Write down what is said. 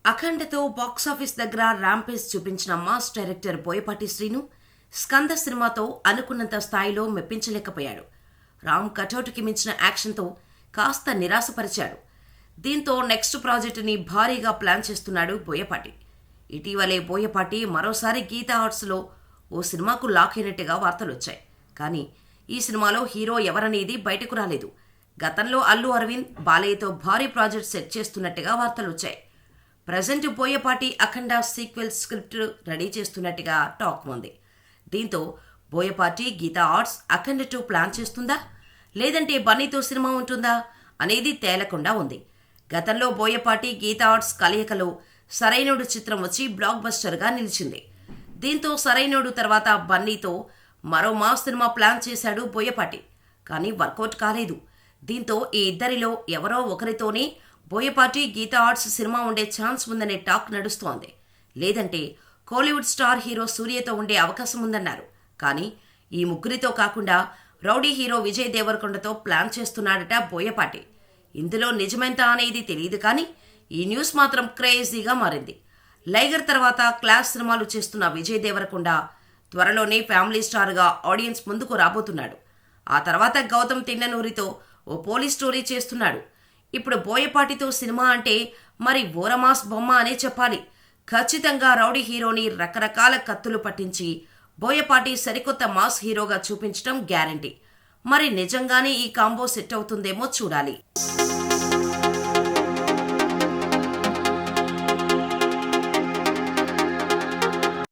అఖండతో box office దగ్గర rampage చూపించిన mass director Boyapati Srinu Skanda సినిమాతో అనుకున్నంత స్థాయిలో మెప్పించలేకపోయాడు. రామ్ కటౌట్కి మించిన యాక్షన్తో కాస్త నిరాశపరిచాడు. దీంతో నెక్స్ట్ ప్రాజెక్టుని భారీగా ప్లాన్ చేస్తున్నాడు బోయపాటి. ఇటీవలే బోయపాటి మరోసారి గీతా ఆర్ట్స్లో ఓ సినిమాకు లాక్ అయినట్టుగా వార్తలొచ్చాయి. కానీ ఈ సినిమాలో హీరో ఎవరనేది బయటకు రాలేదు. గతంలో అల్లు అరవింద్ బాలయ్యతో భారీ ప్రాజెక్ట్ సెట్ చేస్తున్నట్టుగా వార్తలొచ్చాయి. ప్రజెంట్ బోయపాటి అఖండ సీక్వెల్ స్క్రిప్ట్ రెడీ చేస్తున్నట్టుగా టాక్ ఉంది. దీంతో బోయపాటి గీతా ఆర్ట్స్ అఖండ 2 ప్లాన్ చేస్తుందా, లేదంటే బన్నీతో సినిమా ఉంటుందా అనేది తేలకుండా ఉంది. గతంలో బోయపాటి గీతా ఆర్ట్స్ కలయికలో సరైనోడు చిత్రం వచ్చి బ్లాక్ బస్టర్గా నిలిచింది. దీంతో సరైనోడు తర్వాత బన్నీతో మరో మాస్ సినిమా ప్లాన్ చేశాడు బోయపాటి. కానీ వర్కౌట్ కాలేదు. దీంతో ఈ ఇద్దరిలో ఎవరో ఒకరితోనే బోయపాటి గీతా ఆర్ట్స్ సినిమా ఉండే ఛాన్స్ ఉందనే టాక్ నడుస్తోంది. లేదంటే కోలీవుడ్ స్టార్ హీరో సూర్యతో ఉండే అవకాశం ఉందన్నారు. కానీ ఈ ముగ్గురితో కాకుండా రౌడీ హీరో విజయ్ దేవరకొండతో ప్లాన్ చేస్తున్నాడట బోయపాటి. ఇందులో నిజమెంత అనేది తెలియదు, కానీ ఈ న్యూస్ మాత్రం క్రేజీగా మారింది. లైగర్ తర్వాత క్లాస్ సినిమాలు చేస్తున్న విజయ్ దేవరకొండ త్వరలోనే ఫ్యామిలీ స్టార్గా ఆడియన్స్ ముందుకు రాబోతున్నాడు. ఆ తర్వాత గౌతమ్ తిన్ననూరితో ఓ పోలీస్ స్టోరీ చేస్తున్నాడు. ఇప్పుడు బోయపాటితో సినిమా అంటే మరి ఓరమాస్ బొమ్మ అనే చెప్పాలి. ఖచ్చితంగా రౌడీ హీరోని రకరకాల కత్తులు పట్టించి బోయపాటి సరికొత్త మాస్ హీరోగా చూపించడం గ్యారంటీ. మరి నిజంగానే ఈ కాంబో సెట్ అవుతుందేమో చూడాలి.